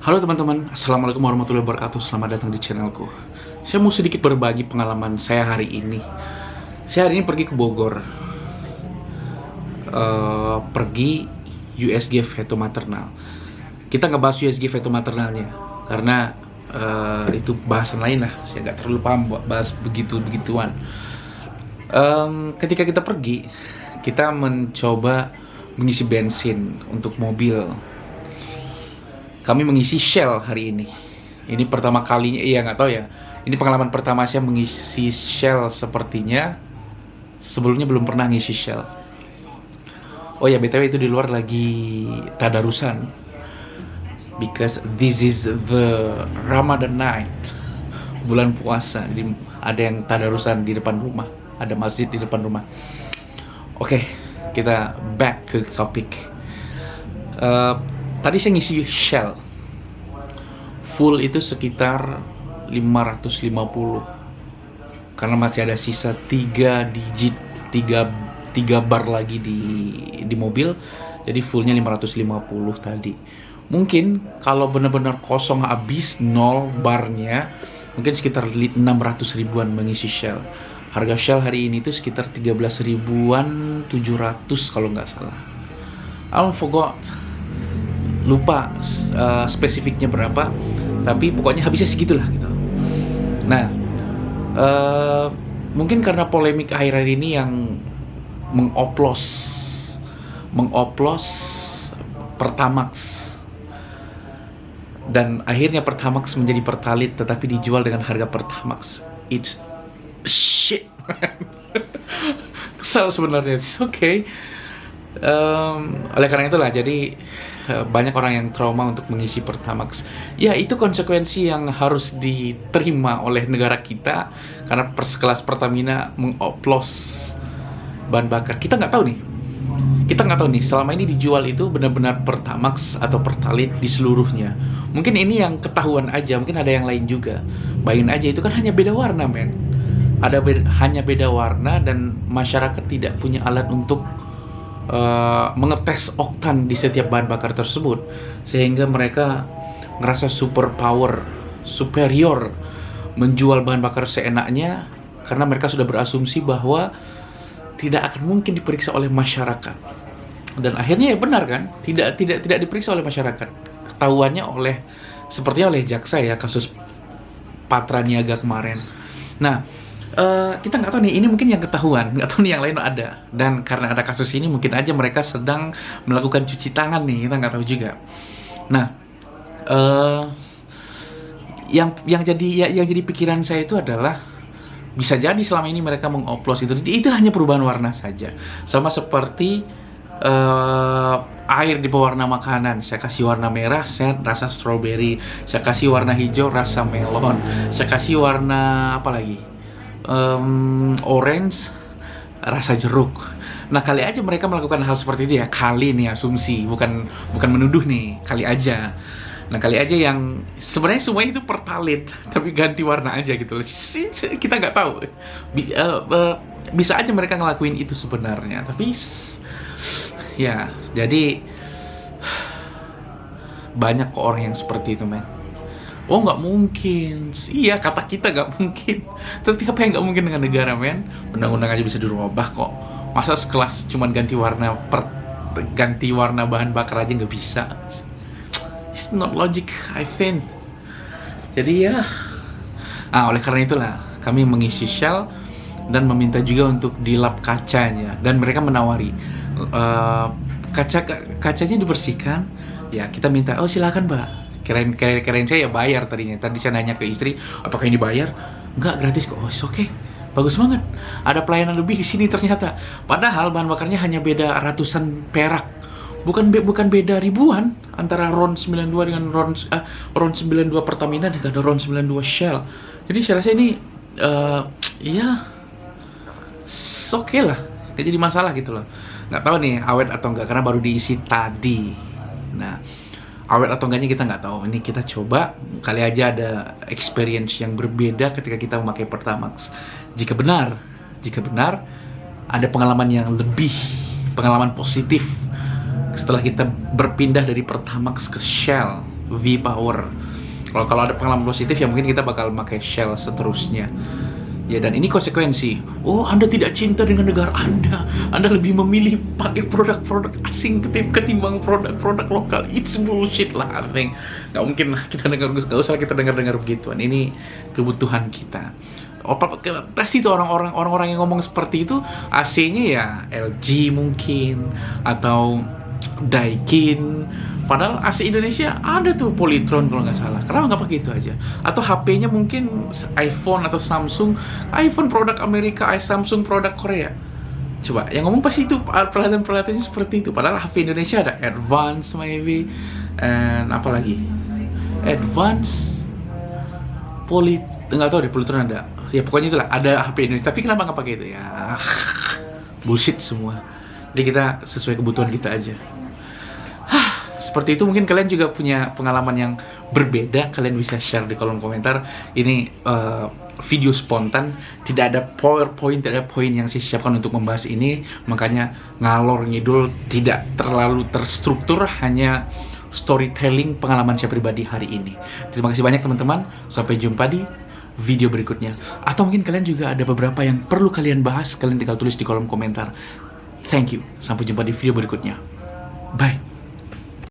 Halo teman-teman, Assalamualaikum warahmatullahi wabarakatuh. Selamat datang di channelku. Saya mau sedikit berbagi pengalaman saya hari ini. Saya hari ini pergi ke Bogor, pergi USG Veto Maternal. Kita nggak bahas USG Veto Maternalnya, karena itu bahasan lain lah. Saya nggak terlalu paham buat bahas begituan. Ketika kita pergi, kita mencoba mengisi bensin untuk mobil. Kami mengisi Shell hari ini. Ini pertama kalinya, iya nggak tahu ya. Ini pengalaman pertama saya mengisi Shell sepertinya. Sebelumnya belum pernah ngisi Shell. Oh ya, BTW itu di luar lagi tadarusan. Because this is the Ramadan night. Bulan puasa. Jadi ada yang tadarusan di depan rumah. Ada masjid di depan rumah. Oke, kita back to the topic. Tadi saya ngisi Shell full itu sekitar 550, karena masih ada sisa 3 digit, 3 bar lagi di mobil. Jadi fullnya 550 tadi. Mungkin kalau benar-benar kosong habis 0 barnya, mungkin sekitar 600 ribuan mengisi Shell. Harga Shell hari ini itu sekitar 13 ribuan 700 kalau nggak salah. I forgot, lupa spesifiknya berapa, tapi pokoknya habisnya segitulah gitu. Nah, mungkin karena polemik akhir-akhir ini yang mengoplos Pertamax, dan akhirnya Pertamax menjadi Pertalite tetapi dijual dengan harga Pertamax. It's shit. Kesal sebenarnya. It's okay. Oleh karena itulah, jadi banyak orang yang trauma untuk mengisi Pertamax. Ya, itu konsekuensi yang harus diterima oleh negara kita, karena sekelas Pertamina mengoplos bahan bakar. Kita nggak tahu nih selama ini dijual itu benar-benar Pertamax atau Pertalite di seluruhnya. Mungkin ini yang ketahuan aja, mungkin ada yang lain juga. Bayangin aja, itu kan hanya beda warna, men. Hanya beda warna, dan masyarakat tidak punya alat untuk mengetes oktan di setiap bahan bakar tersebut, sehingga mereka ngerasa superior menjual bahan bakar seenaknya, karena mereka sudah berasumsi bahwa tidak akan mungkin diperiksa oleh masyarakat. Dan akhirnya ya benar kan, tidak diperiksa oleh masyarakat. Ketahuannya sepertinya oleh jaksa ya, kasus Patra Niaga kemarin. Nah, kita nggak tahu nih, ini mungkin yang ketahuan, nggak tahu nih yang lain ada. Dan karena ada kasus ini, mungkin aja mereka sedang melakukan cuci tangan nih, kita nggak tahu juga. Nah, yang jadi pikiran saya itu adalah, bisa jadi selama ini mereka mengoplos itu hanya perubahan warna saja, sama seperti air di pewarna makanan. Saya kasih warna merah, saya rasa strawberry. Saya kasih warna hijau, rasa melon. Saya kasih warna apa lagi, orange, rasa jeruk. Nah, kali aja mereka melakukan hal seperti itu ya. Kali nih, asumsi, bukan menuduh nih, kali aja. Nah, kali aja yang sebenarnya semuanya itu Pertalite tapi ganti warna aja gitu loh. Kita nggak tahu. Bisa aja mereka ngelakuin itu sebenarnya, tapi ya, jadi banyak kok orang yang seperti itu, men. Oh, nggak mungkin. Iya, kata kita nggak mungkin. Tapi apa yang nggak mungkin dengan negara, men? Undang-undang aja bisa dirubah kok. Masa sekelas cuman ganti warna bahan bakar aja nggak bisa? It's not logic, I think. Jadi ya, oleh karena itulah kami mengisi Shell dan meminta juga untuk dilap kacanya. Dan mereka menawari, kacanya dibersihkan. Ya, kita minta, oh silakan mbak. Kirain saya ya bayar tadinya. Tadi saya nanya ke istri, apakah ini bayar? Enggak, gratis kok. Oh, oke. Bagus banget. Ada pelayanan lebih di sini ternyata. Padahal bahan bakarnya hanya beda ratusan perak. Bukan beda ribuan antara RON 92 dengan RON 92 Pertamina dengan RON 92 Shell. Jadi saya rasa ini ya oke lah. Nggak jadi masalah gitu loh. Nggak tahu nih awet atau enggak, karena baru diisi tadi. Nah, awet atau enggaknya kita nggak tahu. Ini kita coba, kali aja ada experience yang berbeda ketika kita memakai Pertamax. Jika benar ada pengalaman positif setelah kita berpindah dari Pertamax ke Shell. V-Power. Kalau ada pengalaman positif ya mungkin kita bakal pakai Shell seterusnya. Ya, dan ini konsekuensi. Oh, Anda tidak cinta dengan negara Anda. Anda lebih memilih pakai produk-produk asing ketimbang produk-produk lokal. It's bullshit lah, I think. Nggak mungkin lah kita nggak usah kita dengar begituan. Ini kebutuhan kita. Pasti itu orang-orang yang ngomong seperti itu AC-nya ya LG mungkin atau Daikin. Padahal AC Indonesia ada tuh Polytron kalau nggak salah. Kenapa nggak pakai itu aja? Atau HP-nya mungkin iPhone atau Samsung. iPhone produk Amerika, Samsung produk Korea. Coba, yang ngomong pasti itu peralatan-peralatannya seperti itu. Padahal HP Indonesia ada Advance maybe, and apa lagi? Advance, nggak tahu deh Polytron ada. Ya pokoknya itulah ada HP Indonesia. Tapi kenapa nggak pakai itu ya? Bullshit semua. Jadi kita sesuai kebutuhan kita aja. Seperti itu, mungkin kalian juga punya pengalaman yang berbeda. Kalian bisa share di kolom komentar. Ini video spontan, tidak ada PowerPoint, tidak ada poin yang saya siapkan untuk membahas ini. Makanya ngalor ngidul, tidak terlalu terstruktur, hanya storytelling pengalaman saya pribadi hari ini. Terima kasih banyak teman-teman. Sampai jumpa di video berikutnya. Atau mungkin kalian juga ada beberapa yang perlu kalian bahas. Kalian tinggal tulis di kolom komentar. Thank you. Sampai jumpa di video berikutnya. Bye.